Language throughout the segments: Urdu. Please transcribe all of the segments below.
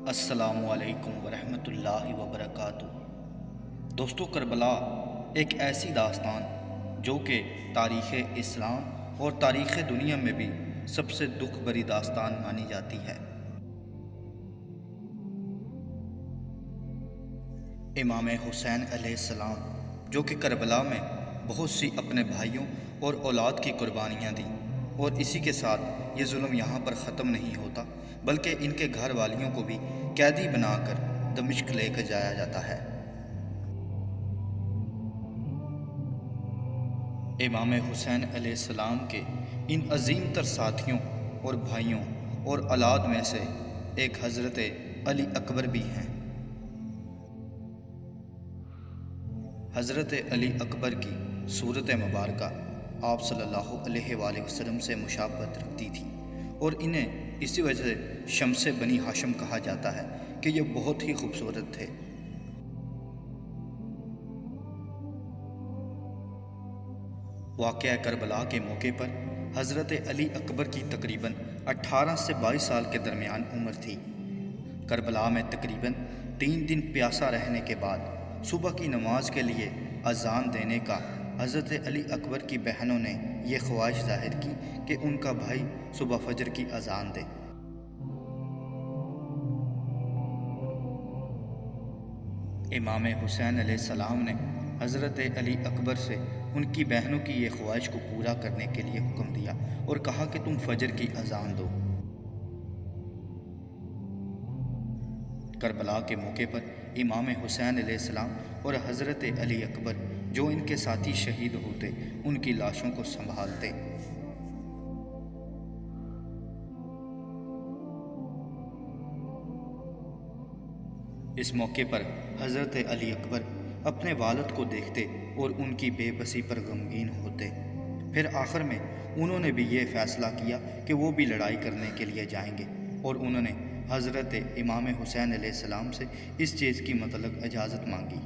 السلام علیکم ورحمۃ اللہ وبرکاتہ۔ دوستو، کربلا ایک ایسی داستان جو کہ تاریخ اسلام اور تاریخ دنیا میں بھی سب سے دکھ بھری داستان مانی جاتی ہے۔ امام حسین علیہ السلام جو کہ کربلا میں بہت سی اپنے بھائیوں اور اولاد کی قربانیاں دیں، اور اسی کے ساتھ یہ ظلم یہاں پر ختم نہیں ہوتا بلکہ ان کے گھر والیوں کو بھی قیدی بنا کر دمشق لے کر جایا جاتا ہے۔ امام حسین علیہ السلام کے ان عظیم تر ساتھیوں اور بھائیوں اور اولاد میں سے ایک حضرت علی اکبر بھی ہیں۔ حضرت علی اکبر کی صورت مبارکہ آپ صلی اللہ علیہ وآلہ وسلم سے مشابہت رکھتی تھی، اور انہیں اسی وجہ سے شمس بنی ہاشم کہا جاتا ہے کہ یہ بہت ہی خوبصورت تھے۔ واقعہ کربلا کے موقع پر حضرت علی اکبر کی تقریباً 18 سے 22 سال کے درمیان عمر تھی۔ کربلا میں تقریباً 3 دن پیاسا رہنے کے بعد صبح کی نماز کے لیے اذان دینے کا حضرت علی اکبر کی بہنوں نے یہ خواہش ظاہر کی کہ ان کا بھائی صبح فجر کی اذان دے۔ امام حسین علیہ السلام نے حضرت علی اکبر سے ان کی بہنوں کی یہ خواہش کو پورا کرنے کے لیے حکم دیا اور کہا کہ تم فجر کی اذان دو۔ کربلا کے موقع پر امام حسین علیہ السلام اور حضرت علی اکبر جو ان کے ساتھی شہید ہوتے ان کی لاشوں کو سنبھالتے۔ اس موقع پر حضرت علی اکبر اپنے والد کو دیکھتے اور ان کی بے بسی پر غمگین ہوتے۔ پھر آخر میں انہوں نے بھی یہ فیصلہ کیا کہ وہ بھی لڑائی کرنے کے لیے جائیں گے، اور انہوں نے حضرت امام حسین علیہ السلام سے اس چیز کی متعلق اجازت مانگی۔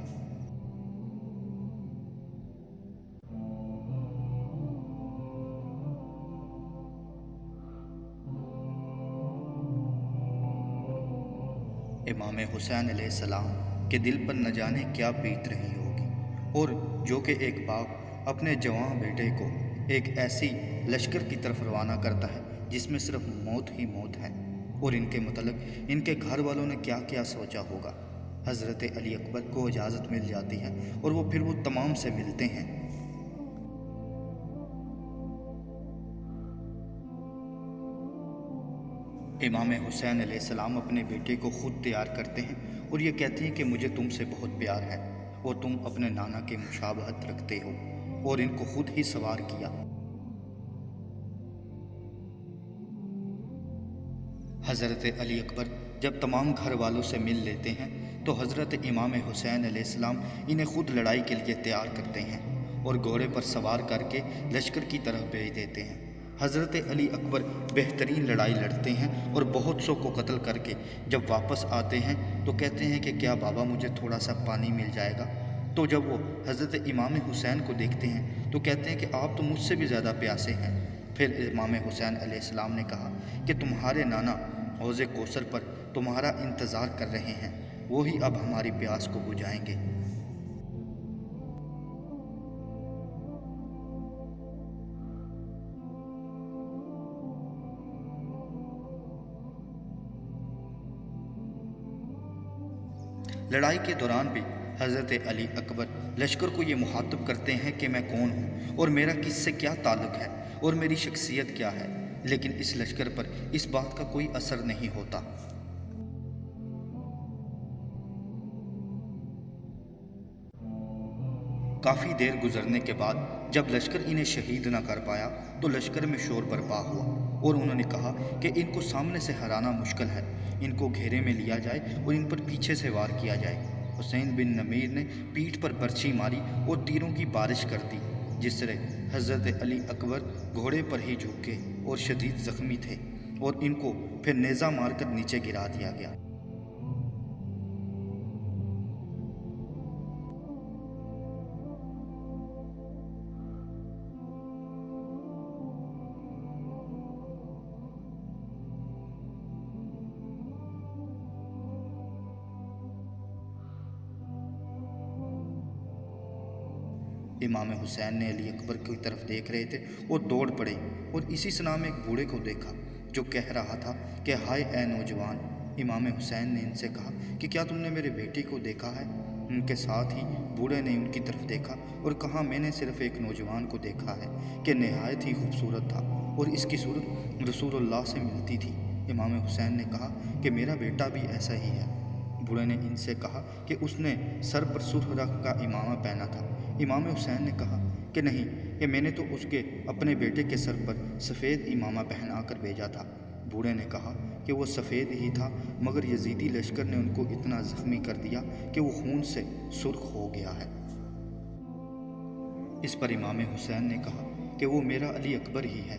امام حسین علیہ السلام کے دل پر نہ جانے کیا بیت رہی ہوگی، اور جو کہ ایک باپ اپنے جوان بیٹے کو ایک ایسی لشکر کی طرف روانہ کرتا ہے جس میں صرف موت ہی موت ہے، اور ان کے متعلق ان کے گھر والوں نے کیا کیا سوچا ہوگا۔ حضرت علی اکبر کو اجازت مل جاتی ہے اور وہ پھر تمام سے ملتے ہیں۔ امام حسین علیہ السلام اپنے بیٹے کو خود تیار کرتے ہیں اور یہ کہتے ہیں کہ مجھے تم سے بہت پیار ہے اور تم اپنے نانا کے مشابہت رکھتے ہو، اور ان کو خود ہی سوار کیا۔ حضرت علی اکبر جب تمام گھر والوں سے مل لیتے ہیں تو حضرت امام حسین علیہ السلام انہیں خود لڑائی کے لیے تیار کرتے ہیں اور گھوڑے پر سوار کر کے لشکر کی طرف بھیج دیتے ہیں۔ حضرت علی اکبر بہترین لڑائی لڑتے ہیں اور بہت سو کو قتل کر کے جب واپس آتے ہیں تو کہتے ہیں کہ کیا بابا مجھے تھوڑا سا پانی مل جائے گا؟ تو جب وہ حضرت امام حسین کو دیکھتے ہیں تو کہتے ہیں کہ آپ تو مجھ سے بھی زیادہ پیاسے ہیں۔ پھر امام حسین علیہ السلام نے کہا کہ تمہارے نانا حوض کوثر پر تمہارا انتظار کر رہے ہیں، وہی اب ہماری پیاس کو بجھائیں گے۔ لڑائی کے دوران بھی حضرت علی اکبر لشکر کو یہ مخاطب کرتے ہیں کہ میں کون ہوں اور میرا کس سے کیا تعلق ہے اور میری شخصیت کیا ہے، لیکن اس لشکر پر اس بات کا کوئی اثر نہیں ہوتا۔ کافی دیر گزرنے کے بعد جب لشکر انہیں شہید نہ کر پایا تو لشکر میں شور برپا ہوا، اور انہوں نے کہا کہ ان کو سامنے سے ہرانا مشکل ہے، ان کو گھیرے میں لیا جائے اور ان پر پیچھے سے وار کیا جائے۔ حسین بن نمیر نے پیٹھ پر برچھی ماری اور تیروں کی بارش کر دی، جس سے حضرت علی اکبر گھوڑے پر ہی جھک گئے اور شدید زخمی تھے، اور ان کو پھر نیزہ مار کر نیچے گرا دیا گیا۔ امام حسین نے علی اکبر کی طرف دیکھ رہے تھے اور دوڑ پڑے اور اسی سنا میں ایک بوڑھے کو دیکھا جو کہہ رہا تھا کہ ہائے اے نوجوان۔ امام حسین نے ان سے کہا کہ کیا تم نے میرے بیٹے کو دیکھا ہے؟ ان کے ساتھ ہی بوڑھے نے ان کی طرف دیکھا اور کہا میں نے صرف ایک نوجوان کو دیکھا ہے کہ نہایت ہی خوبصورت تھا اور اس کی صورت رسول اللہ سے ملتی تھی۔ امام حسین نے کہا کہ میرا بیٹا بھی ایسا ہی ہے۔ بوڑھے نے ان سے کہا کہ اس نے سر پر سرخ رنگ کا امامہ پہنا تھا۔ امام حسین نے کہا کہ نہیں، کہ میں نے تو اس کے اپنے بیٹے کے سر پر سفید امامہ پہنا کر بھیجا تھا۔ بوڑھے نے کہا کہ وہ سفید ہی تھا، مگر یزیدی لشکر نے ان کو اتنا زخمی کر دیا کہ وہ خون سے سرخ ہو گیا ہے۔ اس پر امام حسین نے کہا کہ وہ میرا علی اکبر ہی ہے۔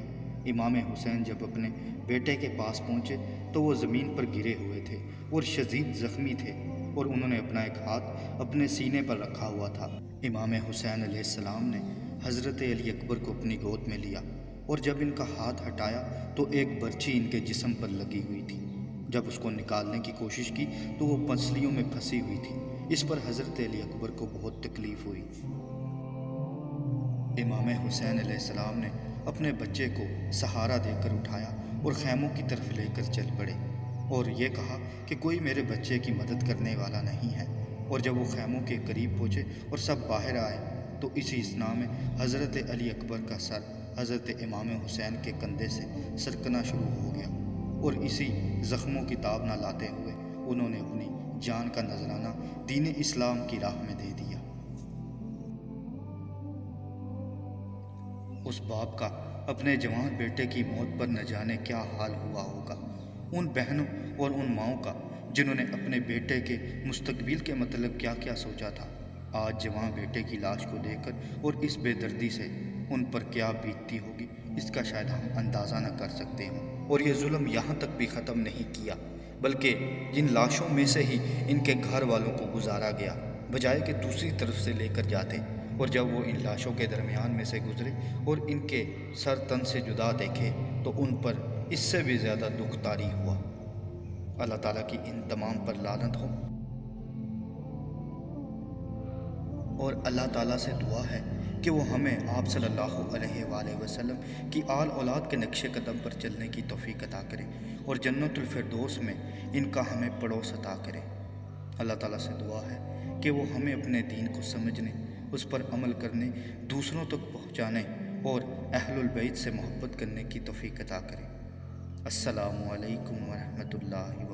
امام حسین جب اپنے بیٹے کے پاس پہنچے تو وہ زمین پر گرے ہوئے تھے اور شدید زخمی تھے اور انہوں نے اپنا ایک ہاتھ اپنے سینے پر رکھا ہوا تھا۔ امام حسین علیہ السلام نے حضرت علی اکبر کو اپنی گود میں لیا اور جب ان کا ہاتھ ہٹایا تو ایک برچھی ان کے جسم پر لگی ہوئی تھی۔ جب اس کو نکالنے کی کوشش کی تو وہ پسلیوں میں پھنسی ہوئی تھی۔ اس پر حضرت علی اکبر کو بہت تکلیف ہوئی۔ امام حسین علیہ السلام نے اپنے بچے کو سہارا دے کر اٹھایا اور خیموں کی طرف لے کر چل پڑے اور یہ کہا کہ کوئی میرے بچے کی مدد کرنے والا نہیں ہے۔ اور جب وہ خیموں کے قریب پہنچے اور سب باہر آئے تو اسی اثنا میں حضرت علی اکبر کا سر حضرت امام حسین کے کندھے سے سرکنا شروع ہو گیا اور اسی زخموں کی تاب نہ لاتے ہوئے انہوں نے اپنی جان کا نذرانہ دین اسلام کی راہ میں دے دیا۔ اس باپ کا اپنے جوان بیٹے کی موت پر نہ جانے کیا حال ہوا ہوگا۔ ان بہنوں اور ان ماؤں کا جنہوں نے اپنے بیٹے کے مستقبل کے مطلب کیا کیا سوچا تھا، آج جوان بیٹے کی لاش کو دیکھ کر اور اس بے دردی سے ان پر کیا بیتتی ہوگی، اس کا شاید ہم اندازہ نہ کر سکتے ہوں۔ اور یہ ظلم یہاں تک بھی ختم نہیں کیا، بلکہ جن لاشوں میں سے ہی ان کے گھر والوں کو گزارا گیا بجائے کہ دوسری طرف سے لے کر جاتے، اور جب وہ ان لاشوں کے درمیان میں سے گزرے اور ان کے سر تن سے جدا دیکھے تو ان پر اس سے بھی زیادہ دکھ طاری ہوا۔ اللہ تعالیٰ کی ان تمام پر لعنت ہو، اور اللہ تعالیٰ سے دعا ہے کہ وہ ہمیں آپ صلی اللہ علیہ وآلہ وسلم کی آل اولاد کے نقش قدم پر چلنے کی توفیق عطا کرے اور جنت الفردوس میں ان کا ہمیں پڑوس عطا کرے۔ اللہ تعالیٰ سے دعا ہے کہ وہ ہمیں اپنے دین کو سمجھنے، اس پر عمل کرنے، دوسروں تک پہنچانے اور اہل البیت سے محبت کرنے کی توفیق عطا کرے۔ السلام علیکم ورحمۃ اللہ